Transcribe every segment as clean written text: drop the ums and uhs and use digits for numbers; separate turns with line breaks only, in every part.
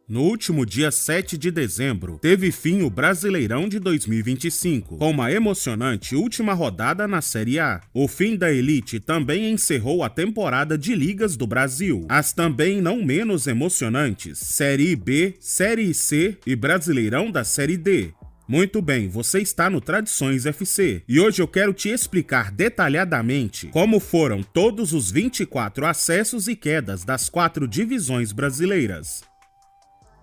No último dia 7 de dezembro, teve fim o Brasileirão de 2025, com uma emocionante última rodada na Série A. O fim da elite também encerrou a temporada de ligas do Brasil. As também não menos emocionantes Série B, Série C e Brasileirão da Série D. Muito bem, você está no Tradições FC e hoje eu quero te explicar detalhadamente como foram todos os 24 acessos e quedas das 4 divisões brasileiras.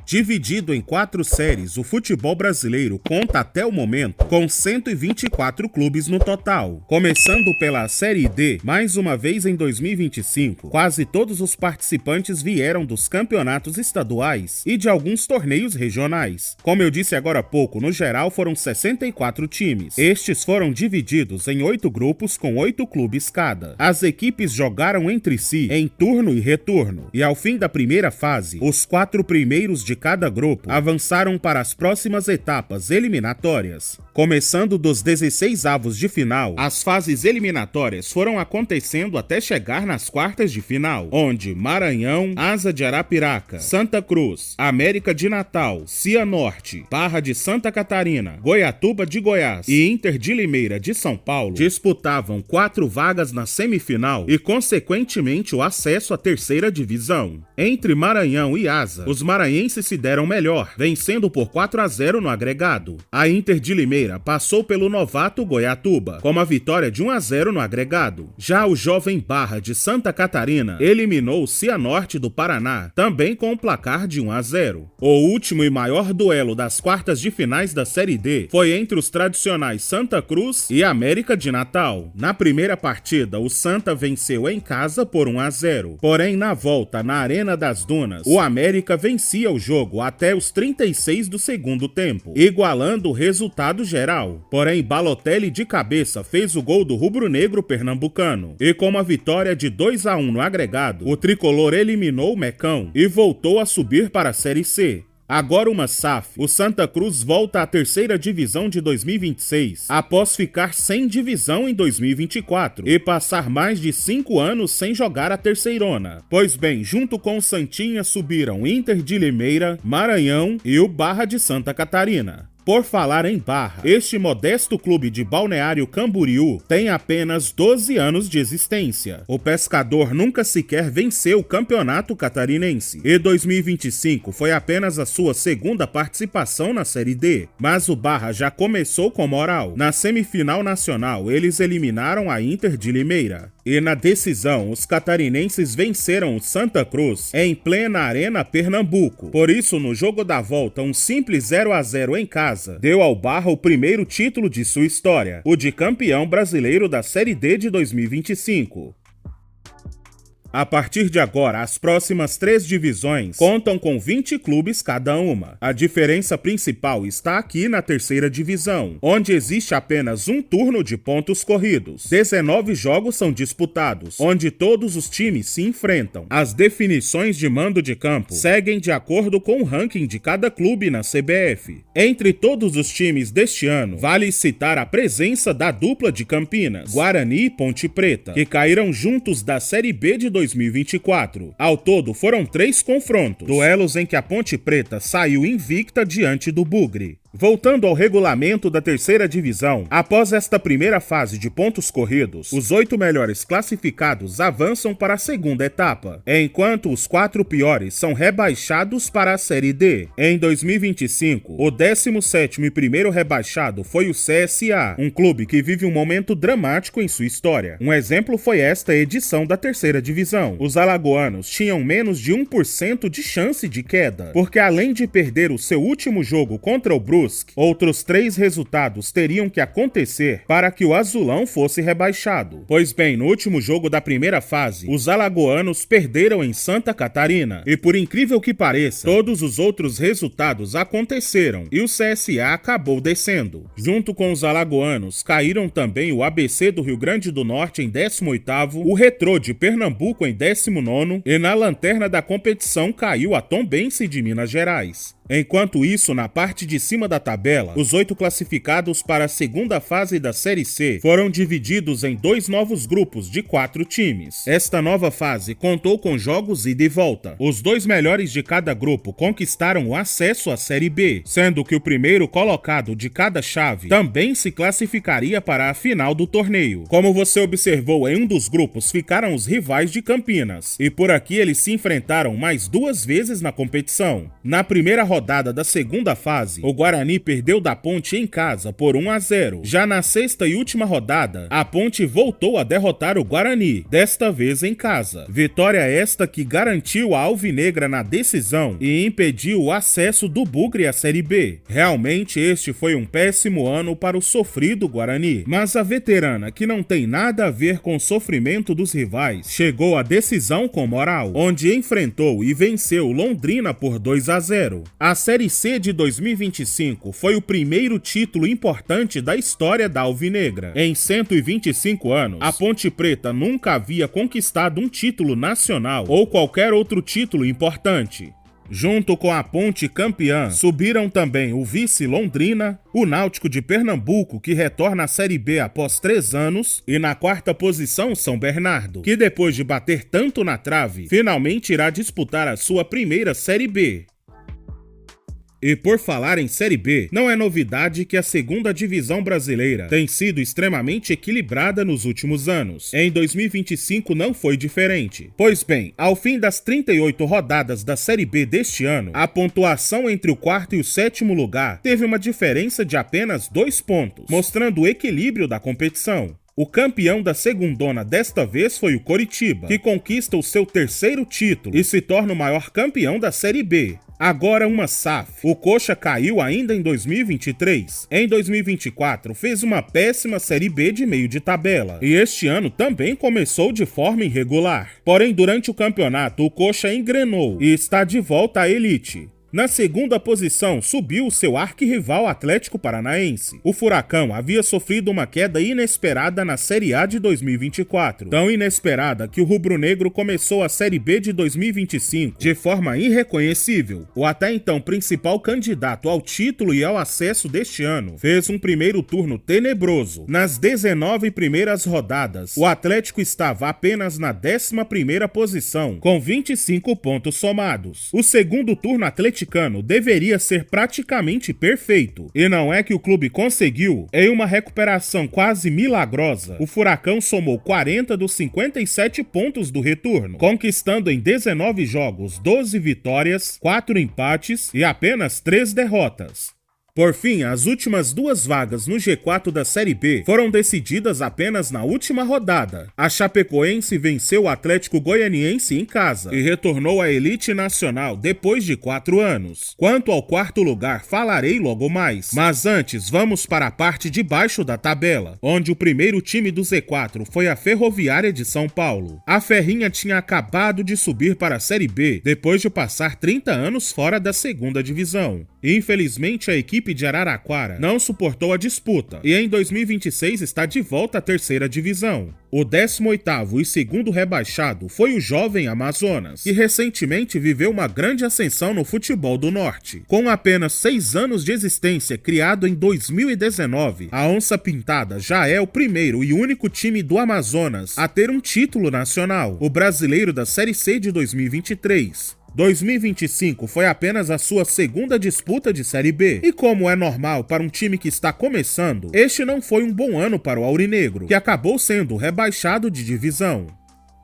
Dividido em 4 séries, o futebol brasileiro conta até o momento com 124 clubes no total. Começando pela Série D, mais uma vez em 2025, quase todos os participantes vieram dos campeonatos estaduais e de alguns torneios regionais. Como eu disse agora há pouco, no geral foram 64 times. Estes foram divididos em 8 grupos com 8 clubes cada. As equipes jogaram entre si em turno e retorno, e ao fim da primeira fase, os 4 primeiros de cada grupo avançaram para as próximas etapas eliminatórias. Começando dos 16avos de final, as fases eliminatórias foram acontecendo até chegar nas quartas de final, onde Maranhão, Asa de Arapiraca, Santa Cruz, América de Natal, Cianorte, Barra de Santa Catarina, Goiatuba de Goiás e Inter de Limeira de São Paulo disputavam 4 vagas na semifinal e, consequentemente, o acesso à terceira divisão. Entre Maranhão e Asa, os maranhenses se deram melhor, vencendo por 4-0 no agregado. A Inter de Limeira passou pelo novato Goiatuba, com a vitória de 1-0 no agregado. Já o jovem Barra de Santa Catarina eliminou o Cianorte do Paraná, também com o placar de 1-0. O último e maior duelo das quartas de finais da Série D foi entre os tradicionais Santa Cruz e América de Natal. Na primeira partida, o Santa venceu em casa por 1-0, porém na volta na Arena das Dunas, o América vencia o jogo até os 36 do segundo tempo, igualando o resultado geral. Porém, Balotelli de cabeça fez o gol do rubro-negro pernambucano, e com uma vitória de 2-1 no agregado, o tricolor eliminou o Mecão e voltou a subir para a Série C. Agora uma SAF, o Santa Cruz volta à terceira divisão de 2026, após ficar sem divisão em 2024 e passar mais de 5 anos sem jogar a terceirona. Pois bem, junto com o Santinha subiram Inter de Limeira, Maranhão e o Barra de Santa Catarina. Por falar em Barra, este modesto clube de Balneário Camboriú tem apenas 12 anos de existência. O Pescador nunca sequer venceu o campeonato catarinense, e 2025 foi apenas a sua segunda participação na Série D. Mas o Barra já começou com moral. Na semifinal nacional, eles eliminaram a Inter de Limeira. E na decisão, os catarinenses venceram o Santa Cruz em plena Arena Pernambuco. Por isso, no jogo da volta, um simples 0-0 em casa deu ao Barra o primeiro título de sua história, o de campeão brasileiro da Série D de 2025. A partir de agora, as próximas 3 divisões contam com 20 clubes cada uma. A diferença principal está aqui na terceira divisão, onde existe apenas um turno de pontos corridos. 19 jogos são disputados, onde todos os times se enfrentam. As definições de mando de campo seguem de acordo com o ranking de cada clube na CBF. Entre todos os times deste ano, vale citar a presença da dupla de Campinas, Guarani e Ponte Preta, que caíram juntos da Série B de 2024. Ao todo, foram 3 confrontos, duelos em que a Ponte Preta saiu invicta diante do Bugre. Voltando ao regulamento da terceira divisão, após esta primeira fase de pontos corridos, os 8 melhores classificados avançam para a segunda etapa, enquanto os 4 piores são rebaixados para a Série D. Em 2025, o 17º e primeiro rebaixado foi o CSA, um clube que vive um momento dramático em sua história. Um exemplo foi esta edição da terceira divisão. Os alagoanos tinham menos de 1% de chance de queda, porque além de perder o seu último jogo contra o Brusque, outros 3 resultados teriam que acontecer para que o azulão fosse rebaixado. Pois bem, no último jogo da primeira fase, os alagoanos perderam em Santa Catarina, e por incrível que pareça, todos os outros resultados aconteceram, e o CSA acabou descendo. Junto com os alagoanos, caíram também o ABC do Rio Grande do Norte em 18º, o Retrô de Pernambuco em 19º, e na lanterna da competição caiu a Tombense de Minas Gerais. Enquanto isso, na parte de cima da da tabela, os 8 classificados para a segunda fase da Série C foram divididos em 2 novos grupos de 4 times. Esta nova fase contou com jogos ida e volta. Os 2 melhores de cada grupo conquistaram o acesso à Série B, sendo que o primeiro colocado de cada chave também se classificaria para a final do torneio. Como você observou, em um dos grupos ficaram os rivais de Campinas, e por aqui eles se enfrentaram mais 2 vezes na competição. Na primeira rodada da segunda fase, o Guarani perdeu da Ponte em casa por 1-0. Já na sexta e última rodada, a Ponte voltou a derrotar o Guarani, desta vez em casa. Vitória esta que garantiu a alvinegra na decisão e impediu o acesso do Bugre à Série B. Realmente este foi um péssimo ano para o sofrido Guarani, mas a veterana, que não tem nada a ver com o sofrimento dos rivais, chegou à decisão com moral, onde enfrentou e venceu Londrina por 2-0. A Série C de 2025 foi o primeiro título importante da história da alvinegra. Em 125 anos, a Ponte Preta nunca havia conquistado um título nacional ou qualquer outro título importante. Junto com a Ponte campeã, subiram também o vice Londrina, o Náutico de Pernambuco, que retorna à Série B após 3 anos, e na quarta posição São Bernardo, que depois de bater tanto na trave, finalmente irá disputar a sua primeira Série B. E por falar em Série B, não é novidade que a segunda divisão brasileira tem sido extremamente equilibrada nos últimos anos. Em 2025 não foi diferente. Pois bem, ao fim das 38 rodadas da Série B deste ano, a pontuação entre o 4º e o 7º lugar teve uma diferença de apenas 2 pontos, mostrando o equilíbrio da competição. O campeão da segundona desta vez foi o Coritiba, que conquista o seu 3º título e se torna o maior campeão da Série B. Agora uma SAF. O Coxa caiu ainda em 2023. Em 2024 fez uma péssima Série B de meio de tabela. E este ano também começou de forma irregular. Porém, durante o campeonato, o Coxa engrenou e está de volta à elite. Na segunda posição, subiu o seu arquirrival Atlético Paranaense. O Furacão havia sofrido uma queda inesperada na Série A de 2024. Tão inesperada que o rubro-negro começou a Série B de 2025 de forma irreconhecível. O até então principal candidato ao título e ao acesso deste ano fez um primeiro turno tenebroso. Nas 19 primeiras rodadas, o Atlético estava apenas na 11ª posição, com 25 pontos somados. O segundo turno atleticano deveria ser praticamente perfeito. E não é que o clube conseguiu. Em uma recuperação quase milagrosa, o Furacão somou 40 dos 57 pontos do retorno, conquistando em 19 jogos 12 vitórias, 4 empates e apenas 3 derrotas. Por fim, as últimas 2 vagas no G4 da Série B foram decididas apenas na última rodada. A Chapecoense venceu o Atlético Goianiense em casa e retornou à elite nacional depois de 4 anos. Quanto ao 4º lugar, falarei logo mais. Mas antes, vamos para a parte de baixo da tabela, onde o primeiro time do Z4 foi a Ferroviária de São Paulo. A Ferrinha tinha acabado de subir para a Série B depois de passar 30 anos fora da segunda divisão. Infelizmente, a equipe de Araraquara não suportou a disputa e em 2026 está de volta à terceira divisão. O 18º e segundo rebaixado foi o Jovem Amazonas, que recentemente viveu uma grande ascensão no futebol do norte. Com apenas 6 anos de existência, criado em 2019, a Onça Pintada já é o primeiro e único time do Amazonas a ter um título nacional, o brasileiro da Série C de 2023. 2025 foi apenas a sua segunda disputa de Série B, e como é normal para um time que está começando, este não foi um bom ano para o Aurinegro, que acabou sendo rebaixado de divisão.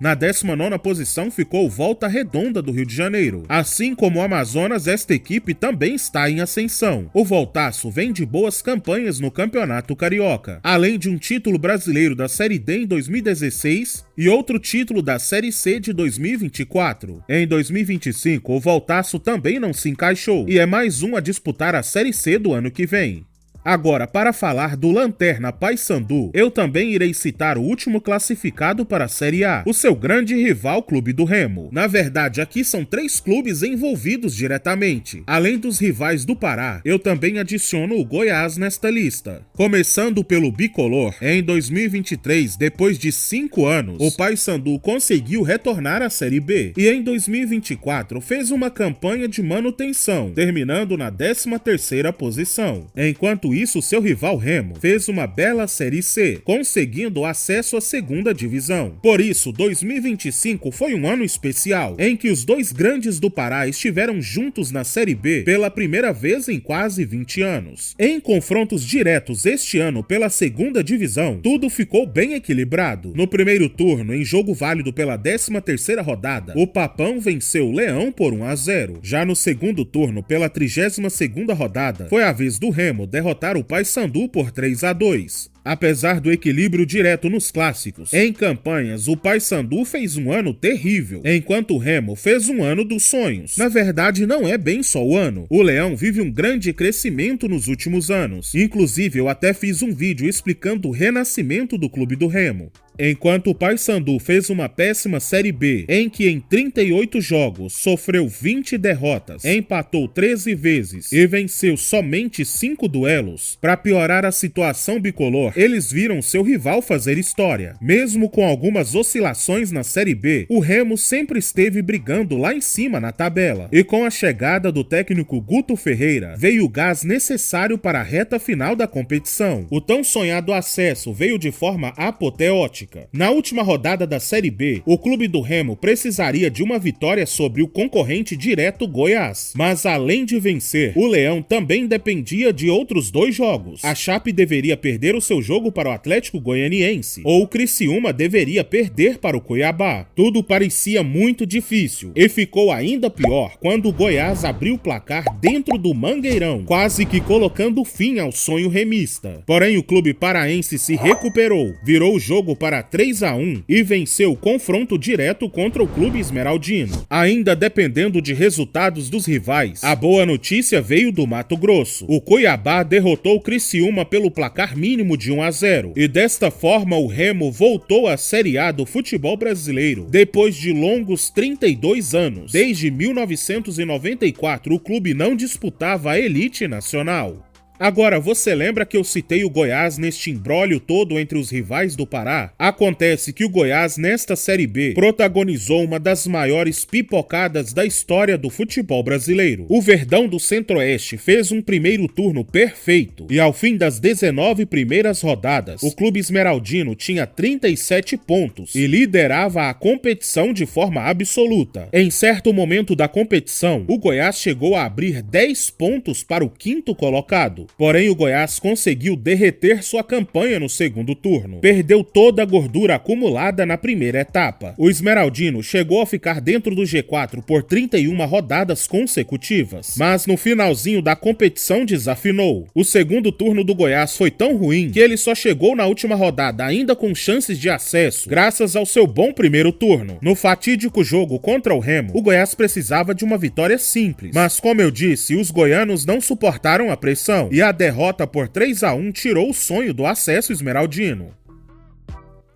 Na 19ª posição ficou o Volta Redonda do Rio de Janeiro. Assim como o Amazonas, esta equipe também está em ascensão. O Voltaço vem de boas campanhas no Campeonato Carioca, além de um título brasileiro da Série D em 2016 e outro título da Série C de 2024. Em 2025, o Voltaço também não se encaixou e é mais um a disputar a Série C do ano que vem. Agora, para falar do lanterna Paysandu, eu também irei citar o último classificado para a Série A, o seu grande rival Clube do Remo. Na verdade, aqui são 3 clubes envolvidos diretamente. Além dos rivais do Pará, eu também adiciono o Goiás nesta lista. Começando pelo bicolor, em 2023, depois de 5 anos, o Paysandu conseguiu retornar à Série B e em 2024 fez uma campanha de manutenção, terminando na 13ª posição. Enquanto isso, seu rival Remo fez uma bela Série C, conseguindo acesso à 2ª divisão. Por isso, 2025 foi um ano especial, em que os 2 grandes do Pará estiveram juntos na Série B pela primeira vez em quase 20 anos. Em confrontos diretos este ano pela 2ª divisão, tudo ficou bem equilibrado. No primeiro turno, em jogo válido pela 13ª rodada, o Papão venceu o Leão por 1-0. Já no segundo turno, pela 32ª rodada, foi a vez do Remo derrotar o Paysandu por 3-2. Apesar do equilíbrio direto nos clássicos, em campanhas o Paysandu fez um ano terrível, enquanto o Remo fez um ano dos sonhos. Na verdade, não é bem só o ano. O Leão vive um grande crescimento nos últimos anos. Inclusive, eu até fiz um vídeo explicando o renascimento do Clube do Remo. Enquanto o Paysandu fez uma péssima Série B, em que em 38 jogos sofreu 20 derrotas, empatou 13 vezes e venceu somente 5 duelos, para piorar a situação bicolor, eles viram seu rival fazer história. Mesmo com algumas oscilações na Série B, o Remo sempre esteve brigando lá em cima na tabela. E com a chegada do técnico Guto Ferreira, veio o gás necessário para a reta final da competição. O tão sonhado acesso veio de forma apoteótica. Na última rodada da Série B, o Clube do Remo precisaria de uma vitória sobre o concorrente direto Goiás. Mas além de vencer, o Leão também dependia de outros 2 jogos. A Chape deveria perder o seu jogo para o Atlético Goianiense, ou o Criciúma deveria perder para o Cuiabá. Tudo parecia muito difícil, e ficou ainda pior quando o Goiás abriu o placar dentro do Mangueirão, quase que colocando fim ao sonho remista. Porém, o clube paraense se recuperou, virou o jogo para 3-1 e venceu o confronto direto contra o clube esmeraldino. Ainda dependendo de resultados dos rivais, a boa notícia veio do Mato Grosso. O Cuiabá derrotou o Criciúma pelo placar mínimo de 1-0 e desta forma o Remo voltou à Série A do futebol brasileiro depois de longos 32 anos. Desde 1994 o clube não disputava a elite nacional. Agora, você lembra que eu citei o Goiás neste imbróglio todo entre os rivais do Pará? Acontece que o Goiás, nesta Série B, protagonizou uma das maiores pipocadas da história do futebol brasileiro. O Verdão do Centro-Oeste fez um primeiro turno perfeito, e ao fim das 19 primeiras rodadas, o clube esmeraldino tinha 37 pontos e liderava a competição de forma absoluta. Em certo momento da competição, o Goiás chegou a abrir 10 pontos para o 5º colocado. Porém, o Goiás conseguiu derreter sua campanha no segundo turno. Perdeu toda a gordura acumulada na primeira etapa. O esmeraldino chegou a ficar dentro do G4 por 31 rodadas consecutivas, mas no finalzinho da competição desafinou. O segundo turno do Goiás foi tão ruim que ele só chegou na última rodada ainda com chances de acesso, graças ao seu bom primeiro turno. No fatídico jogo contra o Remo, o Goiás precisava de uma vitória simples, mas como eu disse, os goianos não suportaram a pressão e a derrota por 3-1 tirou o sonho do acesso esmeraldino.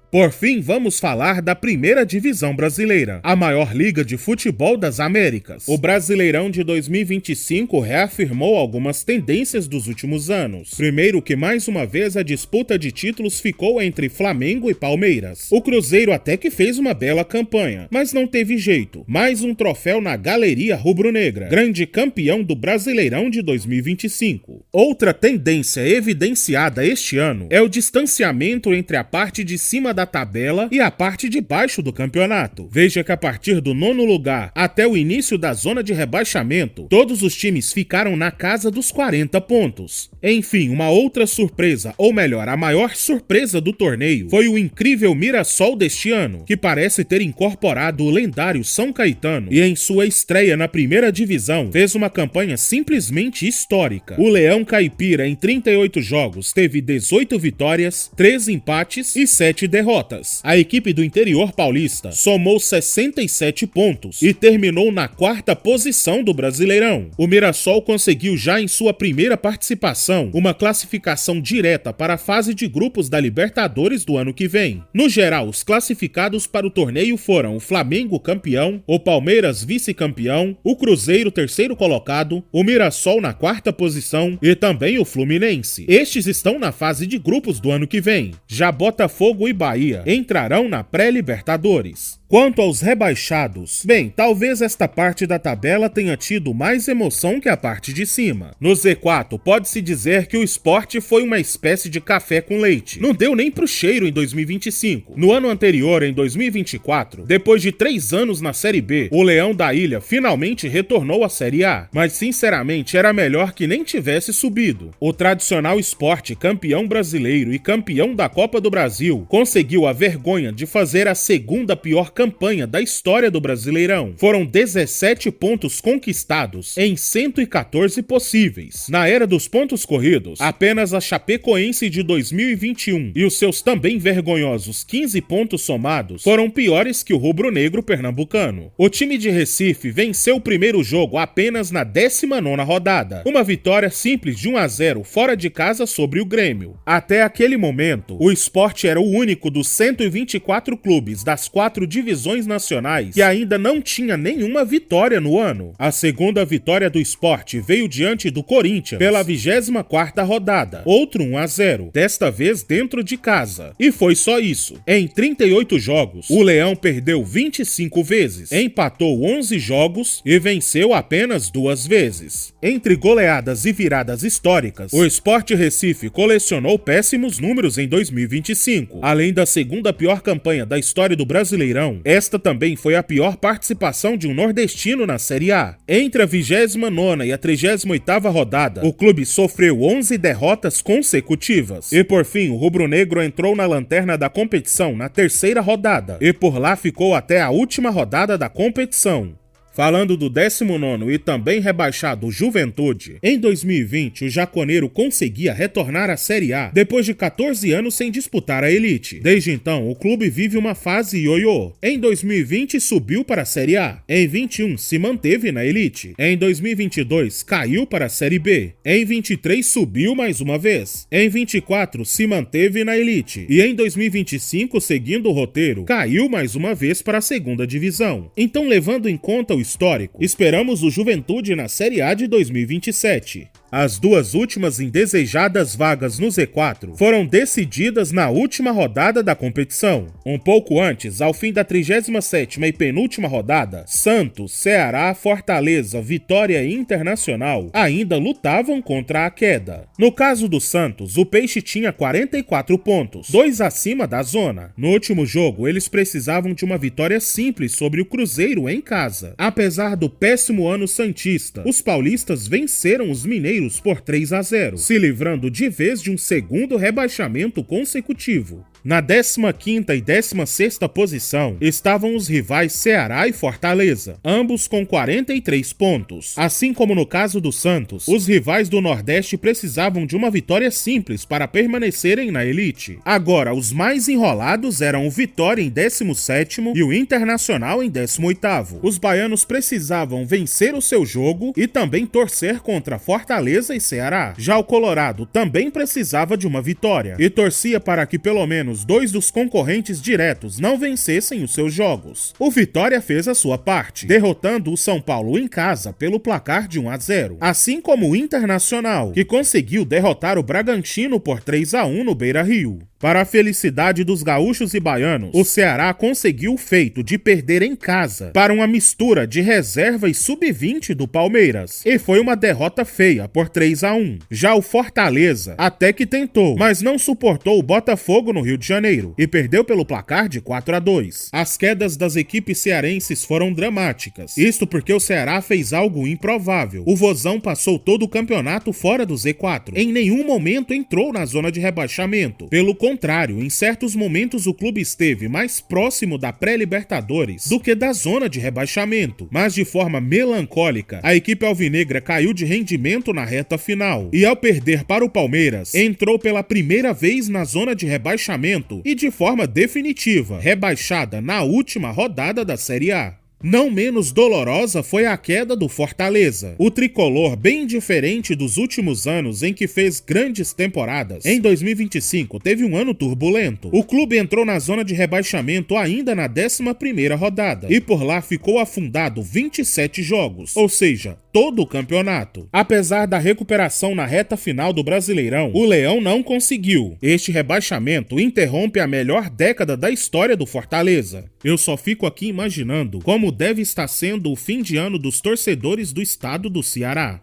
Por fim, vamos falar da primeira divisão brasileira, a maior liga de futebol das Américas. O Brasileirão de 2025 reafirmou algumas tendências dos últimos anos. Primeiro que mais uma vez a disputa de títulos ficou entre Flamengo e Palmeiras. O Cruzeiro até que fez uma bela campanha, mas não teve jeito. Mais um troféu na galeria rubro-negra, grande campeão do Brasileirão de 2025. Outra tendência evidenciada este ano é o distanciamento entre a parte de cima da tabela e a parte de baixo do campeonato. Veja que a partir do 9º lugar até o início da zona de rebaixamento, todos os times ficaram na casa dos 40 pontos. Enfim, uma outra surpresa, ou melhor, a maior surpresa do torneio, foi o incrível Mirassol deste ano, que parece ter incorporado o lendário São Caetano e em sua estreia na primeira divisão fez uma campanha simplesmente histórica. O Leão Caipira em 38 jogos teve 18 vitórias, 3 empates e 7 derrotas. derrotas. A equipe do interior paulista somou 67 pontos e terminou na 4ª posição do Brasileirão. O Mirassol conseguiu já em sua primeira participação uma classificação direta para a fase de grupos da Libertadores do ano que vem. No geral, os classificados para o torneio foram o Flamengo campeão, o Palmeiras vice-campeão, o Cruzeiro terceiro colocado, o Mirassol na 4ª posição e também o Fluminense. Estes estão na fase de grupos do ano que vem. Já Botafogo e Bahia entrarão na pré-Libertadores. Quanto aos rebaixados, bem, talvez esta parte da tabela tenha tido mais emoção que a parte de cima. No Z4, pode-se dizer que o Sport foi uma espécie de café com leite. Não deu nem pro cheiro em 2025. No ano anterior, em 2024, depois de 3 anos na Série B, o Leão da Ilha finalmente retornou à Série A, mas sinceramente era melhor que nem tivesse subido. O tradicional Sport, campeão brasileiro e campeão da Copa do Brasil, conseguiu a vergonha de fazer a segunda pior campanha da história do Brasileirão. Foram 17 pontos conquistados em 114 possíveis. Na era dos pontos corridos, apenas a Chapecoense de 2021 e os seus também vergonhosos 15 pontos somados foram piores que o rubro-negro pernambucano. O time de Recife venceu o primeiro jogo apenas na 19ª rodada, uma vitória simples de 1-0 fora de casa sobre o Grêmio. Até aquele momento, o Sport era o único dos 124 clubes das 4 divisões nacionais que ainda não tinha nenhuma vitória no ano. A segunda vitória do Sport veio diante do Corinthians pela 24ª rodada, outro 1-0, desta vez dentro de casa. E foi só isso. Em 38 jogos, o Leão perdeu 25 vezes, empatou 11 jogos e venceu apenas 2 vezes. Entre goleadas e viradas históricas, o Sport Recife colecionou péssimos números em 2025. Além da segunda pior campanha da história do Brasileirão, esta também foi a pior participação de um nordestino na Série A. Entre a 29ª e a 38ª rodada, o clube sofreu 11 derrotas consecutivas. E por fim, o rubro-negro entrou na lanterna da competição na 3ª rodada, e por lá ficou até a última rodada da competição. Falando do 19º e também rebaixado Juventude, em 2020 o jaconeiro conseguia retornar à Série A depois de 14 anos sem disputar a elite. Desde então, o clube vive uma fase ioiô. Em 2020 subiu para a Série A, em 21 se manteve na elite, em 2022 caiu para a Série B, em 23 subiu mais uma vez, em 24 se manteve na elite e em 2025, seguindo o roteiro, caiu mais uma vez para a 2ª divisão. Então, levando em conta o histórico, esperamos o Juventude na Série A de 2027. As 2 últimas indesejadas vagas no Z4 foram decididas na última rodada da competição. Um pouco antes, ao fim da 37ª e penúltima rodada, Santos, Ceará, Fortaleza, Vitória e Internacional ainda lutavam contra a queda. No caso do Santos, o Peixe tinha 44 pontos, 2 acima da zona. No último jogo, eles precisavam de uma vitória simples sobre o Cruzeiro em casa. Apesar do péssimo ano santista, os paulistas venceram os mineiros por 3-0, se livrando de vez de um segundo rebaixamento consecutivo. Na 15ª e 16ª posição estavam os rivais Ceará e Fortaleza, ambos com 43 pontos. Assim como no caso do Santos, os rivais do Nordeste precisavam de uma vitória simples para permanecerem na elite. Agora, os mais enrolados eram o Vitória em 17º e o Internacional em 18º. Os baianos precisavam vencer o seu jogo e também torcer contra Fortaleza e Ceará. Já o Colorado também precisava de uma vitória e torcia para que pelo menos 2 dos concorrentes diretos não vencessem os seus jogos. O Vitória fez a sua parte, derrotando o São Paulo em casa pelo placar de 1-0, assim como o Internacional, que conseguiu derrotar o Bragantino por 3-1 no Beira-Rio. Para a felicidade dos gaúchos e baianos, o Ceará conseguiu o feito de perder em casa para uma mistura de reserva e sub-20 do Palmeiras, e foi uma derrota feia por 3-1. Já o Fortaleza até que tentou, mas não suportou o Botafogo no Rio de Janeiro e perdeu pelo placar de 4-2. As quedas das equipes cearenses foram dramáticas, isto porque o Ceará fez algo improvável. O Vozão passou todo o campeonato fora do Z4, em nenhum momento entrou na zona de rebaixamento, pelo contrário, contrário, em certos momentos o clube esteve mais próximo da pré-Libertadores do que da zona de rebaixamento, mas de forma melancólica, a equipe alvinegra caiu de rendimento na reta final e, ao perder para o Palmeiras, entrou pela primeira vez na zona de rebaixamento e de forma definitiva, rebaixada na última rodada da Série A. Não menos dolorosa foi a queda do Fortaleza. O tricolor, bem diferente dos últimos anos em que fez grandes temporadas, em 2025 teve um ano turbulento. O clube entrou na zona de rebaixamento ainda na 11ª rodada e por lá ficou afundado 27 jogos, ou seja, todo o campeonato. Apesar da recuperação na reta final do Brasileirão, o Leão não conseguiu. Este rebaixamento interrompe a melhor década da história do Fortaleza. Eu só fico aqui imaginando como deve estar sendo o fim de ano dos torcedores do estado do Ceará.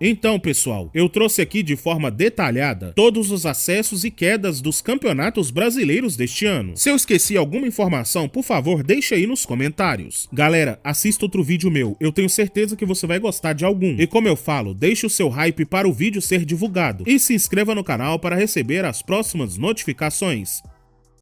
Então, pessoal, eu trouxe aqui de forma detalhada todos os acessos e quedas dos campeonatos brasileiros deste ano. Se eu esqueci alguma informação, por favor, deixa aí nos comentários. Galera, assista outro vídeo meu, eu tenho certeza que você vai gostar de algum. E como eu falo, deixe o seu hype para o vídeo ser divulgado e se inscreva no canal para receber as próximas notificações.